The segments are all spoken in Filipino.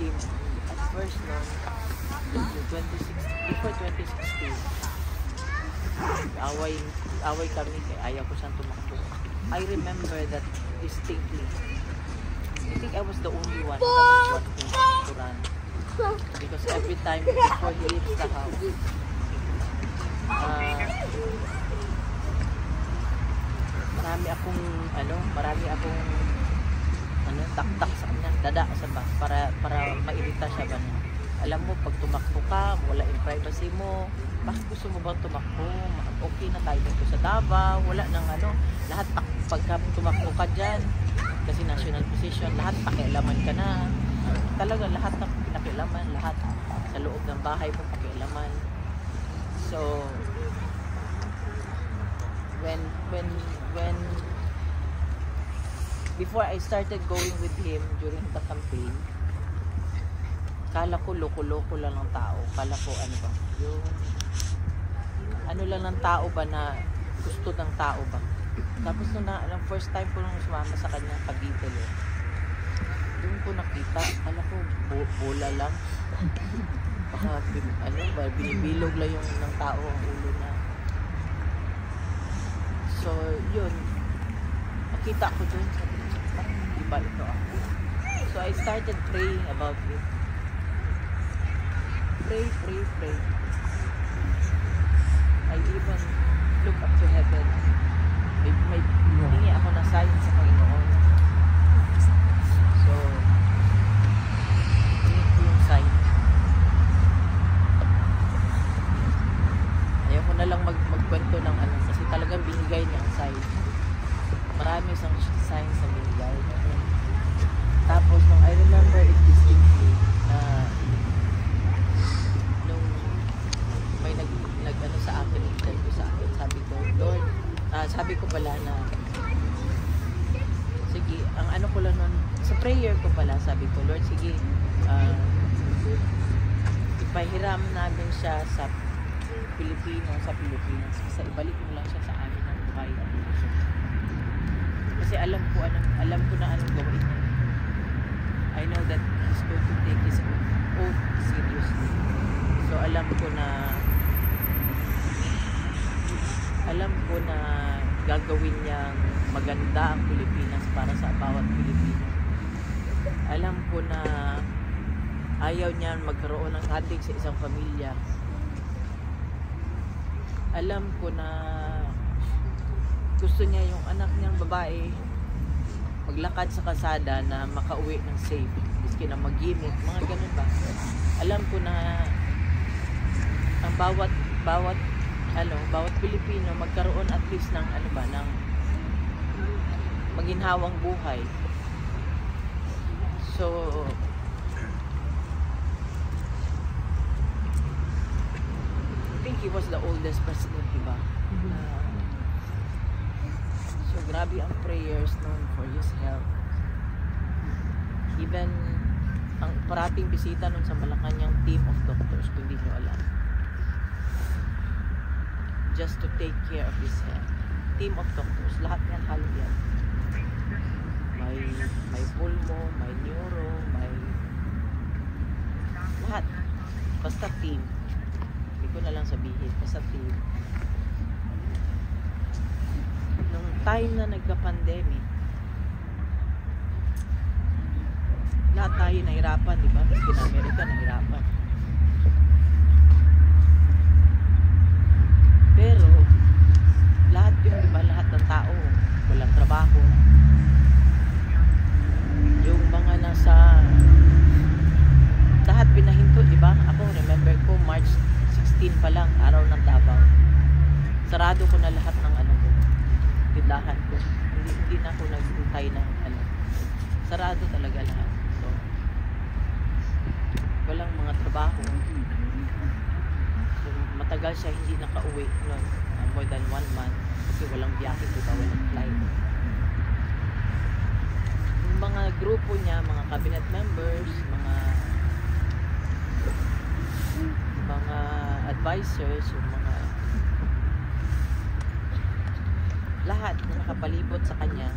him at first noon, 2016, before 2016. Away kami kaya ayaw ko siyang tumakbo. I remember that distinctly. I think I was the only one that was wanting to run. Because every time before he leaves the house, marami akong taktak sa kanya, dada sa ba para mairita siya ba niya. Alam mo, pag tumakbo ka, wala yung privacy mo, bakit gusto mo bang tumakbo? Okay na tayo dito sa Davao, wala nang lahat pagka tumakbo ka dyan, kasi national position, lahat pakialaman ka na. Talaga lahat ng pakialaman, lahat sa loob ng bahay mo pakialaman. So when before I started going with him during the campaign, kala ko loko-loko lang ng tao. Kala ko yung lang ng tao ba na gusto ng tao ba. Tapos nung first time ko nung sumama sa kanya Cavite, doon ko nakita, kala ko bola lang. Baka binibilog lang yung ng tao ang ulo na. So yun, nakita ko doon, sabi ko, iba ito ako. So I started praying about it. Pray. I even look up to heaven. May hingi ako ng sign sa Panginoon. So hingi ko yung sign. Ayaw ko na lang magkwento ng kasi talagang binigay niya ang sign. Marami siyang sign sa binigay. Tapos nung I remember it distinctly, nung may nag sa akin, interview sa akin, sabi ko, Lord, sabi ko pala na, sige, ang ko lang nun, sa prayer ko pala, sabi ko, Lord, sige, ipahiram namin siya sa Pilipinas, kasi ibalik mo lang siya sa amin ng buhay. Kasi alam ko na anong gawin niya. I know that he's going to take his oath seriously. So alam ko na gagawin niyang maganda ang Pilipinas para sa bawat Pilipino. Alam ko na ayaw niyan magkaroon ng handing sa isang pamilya. Alam ko na gusto niya yung anak niyang babae maglakad sa kalsada na makauwi ng safe, miski na mag-gimmick, mga ganun ba. Alam ko na ang bawat Pilipino magkaroon at least ng ng maginhawang buhay. So I think he was the oldest president, diba? So grabe ang prayers noon for his health. Even ang parating bisita nun sa Malacanang team of doctors, kung hindi nyo alam, just to take care of his health. Team of doctors, lahat yan, halo yan. May pulmo, may neuro, may lahat. Basta team. Hindi ko na lang sabihin, basta team. Nung time na nagka-pandemic, lahat tayo nahirapan, di ba? Miski na Amerika nahirapan. Pero lahat yung, di ba, lahat ng tao walang trabaho. Yung mga nasa lahat pinahinto, di ba? Ako remember ko March 16 pa lang, araw ng Davao. Sarado ko na lahat ng tindahan ko. Hindi na ako naghintay ng sarado talaga lahat. So walang mga trabaho. So matagal siya hindi nakauwi noon, more than 1 month, kasi walang biyahe, diba? Walang flight. Yung mga grupo niya, mga cabinet members, mga advisors, yung mga lahat na nakapalibot sa kanya,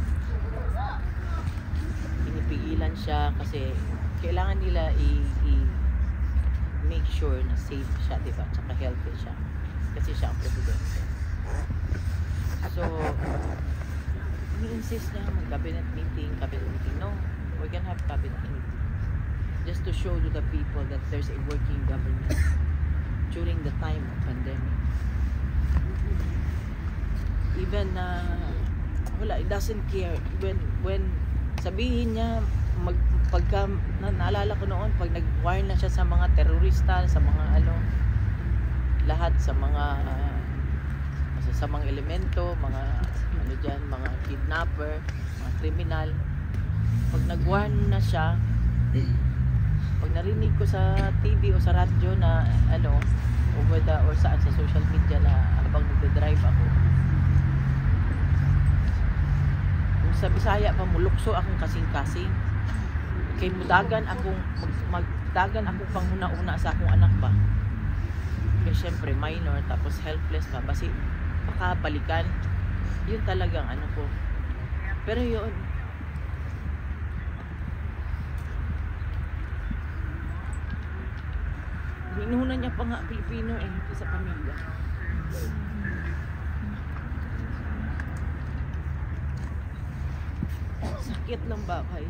pinipigilan siya kasi kailangan nila make sure na safe siya, di ba? Tsaka healthy siya. Kasi siya ang presidente. So, ni-insist niya mag-cabinet meeting. No, we're gonna have cabinet meeting. Just to show to the people that there's a working government during the time of pandemic. Even wala, it doesn't care. When sabihin niya, pagka naalala ko noon, pag nag-wire na siya sa mga terorista, sa mga lahat sa mga elemento, mga mga kidnapper, mga kriminal, pag nag-wire na siya, pag narinig ko sa TV o sa radyo na or saan sa social media na habang nagde-drive ako, kung sa Bisaya pa mulukso akong kasing-kasing, kay mudagan akong magdagan akong panguna-una sa akong anak ba, kaya syempre minor tapos helpless pa basi baka balikan, yun talagang ko. Pero yun, inuunan niya pa nga Pilipino sa pamilya. Sakit lang ba kay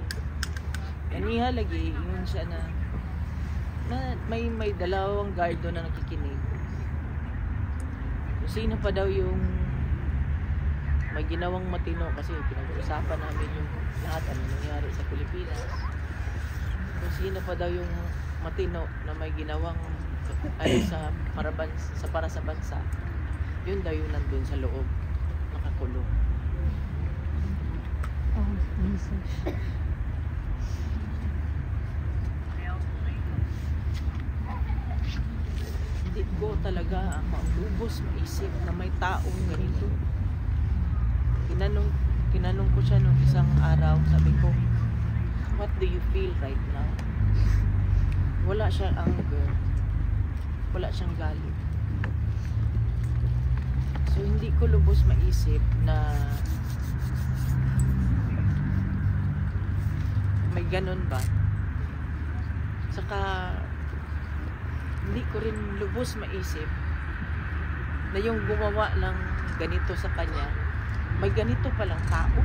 kaniya lagi yun siya na may dalawang guard doon na nakikinig. Sino pa daw yung may ginawang matino, kasi pinag-uusapan namin yung lahat nangyari sa Pilipinas. Kung sino pa daw yung matino na may ginawang para sa bansa, yun daw yung nandun sa loob nakakulong. Hindi ko talaga maubos maisip na may taong ganito. Tinanong ko siya nung isang araw, sabi ko, what do you feel right now? Wala siyang anger, wala siyang galit. So hindi ko lubos maisip na may ganun ba. Saka hindi ko rin lubos maisip na yung gumawa ng ganito sa kanya, may ganito palang tao.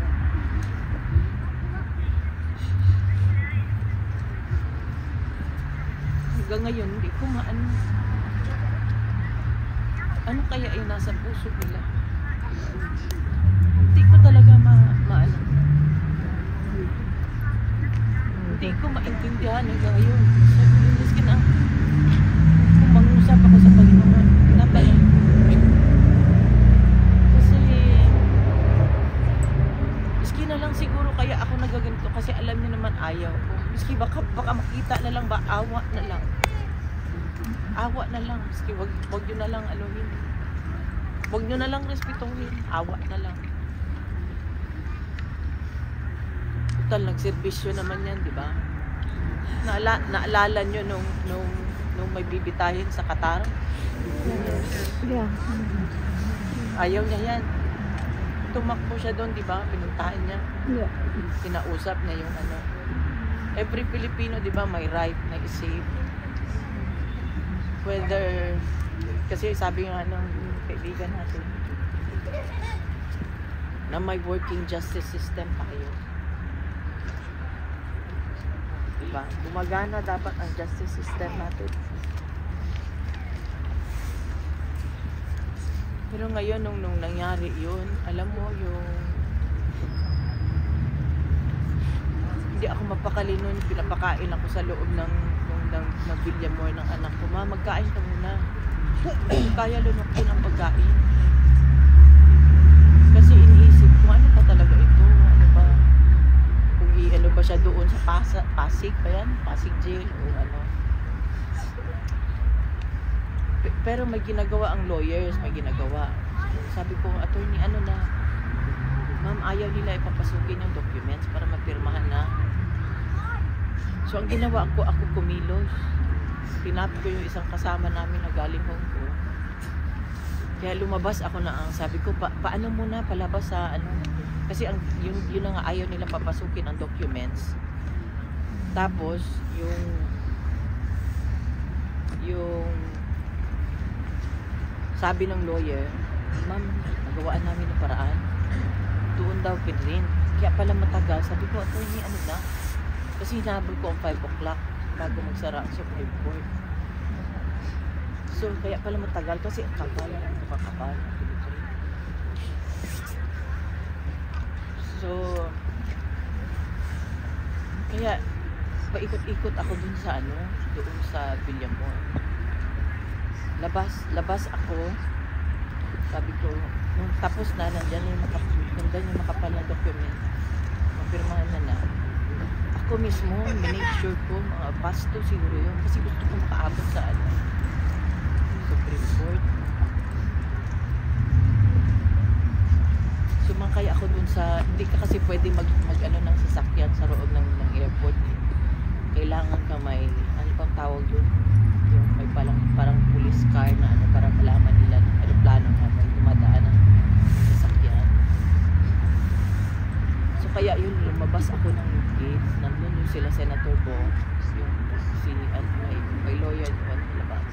Hanggang ngayon, hindi ko ano kaya ay nasa puso nila. Hindi ko talaga maano. Hindi ko maintindihan hanggang ngayon. Sabi na, kung mangusap ako sa Panginoon, pinapalay. Kasi, miski na lang siguro kaya ako nagaganito kasi alam niyo naman ayaw ko. Miski baka makita na lang ba, awa na lang. Awa na lang. Miski wag nyo na lang aluhin. Wag nyo na lang respetuhin. Awa na lang. Total, nagserbisyo naman yan, di ba? Naalala nyo nung may bibitahin sa Qatar? Yeah. Ayaw niya yan. Tumakbo siya doon, di ba? Pinuntahan niya. Yeah. Kinausap niya yung every Filipino, di ba, may right na i-save. Whether, kasi sabi nga ng kaibigan natin, na may working justice system tayo. Diba? Gumagana dapat ang justice system natin. Pero ngayon, nung nangyari yun, alam mo yung hindi ako mapakali nun, pinapakain ako sa loob ng Villamor ng anak ko. Ma, magkain ka muna. Kaya lunukin ang pagkain. Kasi iniisip ko, ano pa talaga ito? Ano ba? Kung ano ba siya doon sa Pasig pa yan? Pasig jail o ano? Pero may ginagawa ang lawyers, may ginagawa. Sabi ko, attorney, ano na? Ma'am, ayaw nila ipapasukin yung documents para mapirmahan na. So, ang ginawa ko, ako kumilos. Pinap ko yung isang kasama namin na galing Hong Kong. Kaya lumabas ako na sabi ko, paano muna palabas sa ano? Kasi yun na nga, ayaw nila papasukin ang documents. Tapos, yung sabi ng lawyer, ma'am, nagawaan namin ng paraan. Doon daw pinrin. Kaya pala matagal. Sabi ko, attorney, ano na? Kasi hinabol ko ang 5 o'clock bago magsara ang Supreme Court. So, kaya pala matagal kasi ang kapal. Kapal. So, kaya paikot-ikot ako dun sa doon sa Villamor. Labas ako. Sabi ko, nung tapos na, nandyan yung makapal na document. Mapirmahan na. Ako mismo, minake sure ko, mga pasto siguro yun. Kasi gusto ko makaabot sa Supreme Court. Sumangkay ako dun sa, hindi ka kasi pwede mag ng sasakyan sa loob ng airport. Kailangan ka may, ano pang tawag yun? Yung may parang police car na para malaman nila ng aeroplano na may dumadaan ng sasakyan. So kaya yun, lumabas ako ng gate. Nandun yung sila Senator Bong, yung may lawyer doon labas.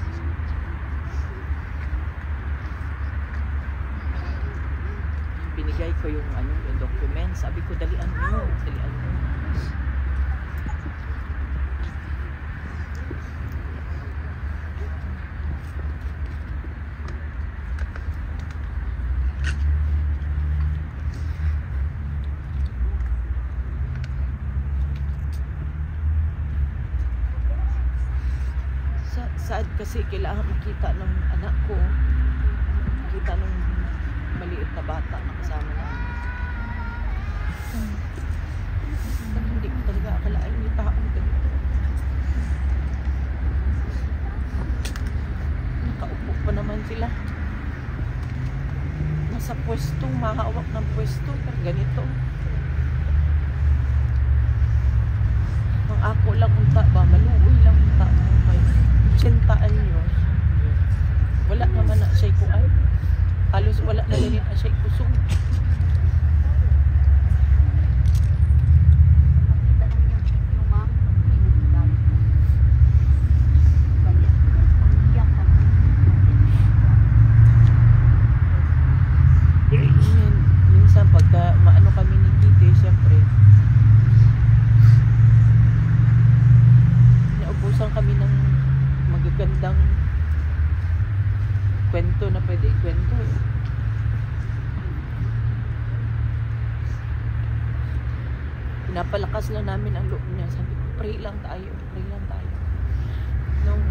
Binigay ko yung document. Sabi ko, dalian mo. Sad kasi kailangan makita ng anak ko, makita ng maliit na bata na kasama namin. Hindi ko talaga akalain yung taong ganito. Nakaupo pa naman sila. Nasa pwesto, mahawak ng pwesto, pero ganito. Ang ako lang unta ba, maluoy lang unta mo. 80 anyos. Wala naman na siya ko ay. Halos wala na rin na siya kusog. Minsan pagka maano kami ni Kitty, siyempre naubusan kami ng magagandang kwento na pwede ikwento. Pinapalakas lang namin ang loob niya. Sabi ko, pray lang tayo. Nung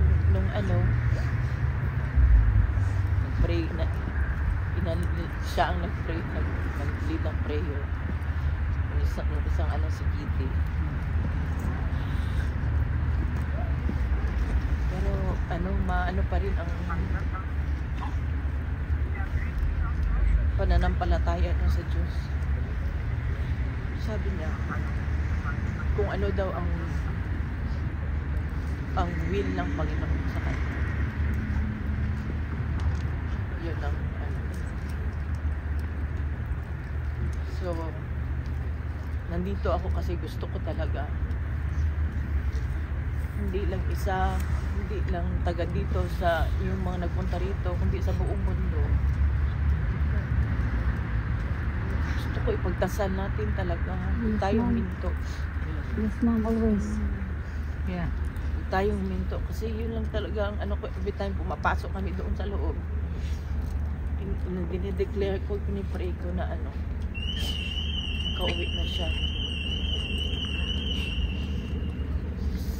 nag-pray na, siya ang nag-pray, nag-lead ng prayer. Isang si Kitty. Maano pa rin ang pananampalataya niya sa Diyos. Sabi niya, kung ano daw ang will ng Panginoon sa kanya. Yun ang So, nandito ako kasi gusto ko talaga hindi lang taga dito sa yung mga nagpunta rito, kundi sa buong mundo. Gusto ko ipagdasal natin talaga. Yes, Tayong ma'am. minto. Yes, ma'am, always. Yeah. Tayong minto. Kasi yun lang talaga ang ko, every time pumapasok kami doon sa loob. Dinideclare ko, pinipray ko na kauwi na siya.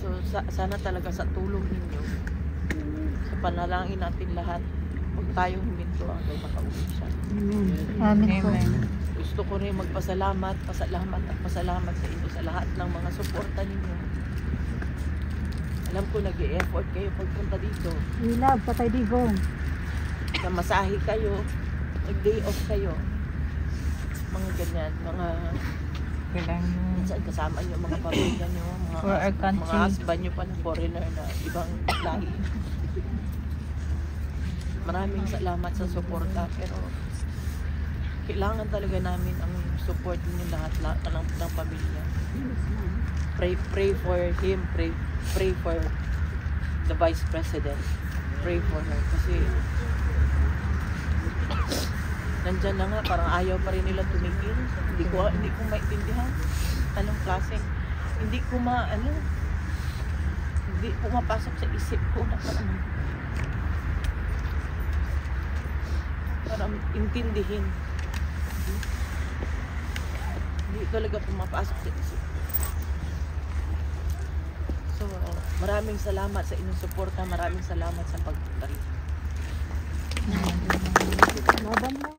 So, sana talaga sa tulong ninyo, sa panalangin natin lahat, huwag tayong huminto hanggang makauwi siya. Amen. Amen. Gusto ko rin magpasalamat sa inyo sa lahat ng mga suporta ninyo. Alam ko nag-e-effort kayo pagpunta dito. We love Tatay Digong. Namasahe kayo, nag-day off kayo. Mga ganyan, minsan kasama nyo mga pamilya nyo, mga husband nyo pa na foreigner na ibang lahi. Maraming salamat sa suporta, pero kailangan talaga namin ang support niyo lahat ng pamilya. Pray for him, pray for the Vice President. Pray for her kasi nandyan na nga, parang ayaw pa rin nila tumigil. Hindi ko maintindihan anong klaseng, hindi ko hindi pumapasok sa isip ko na para intindihin. Hindi talaga pumapasok sa isip. So, maraming salamat sa inyong suporta, maraming salamat sa pagpunta rito. Laban mo.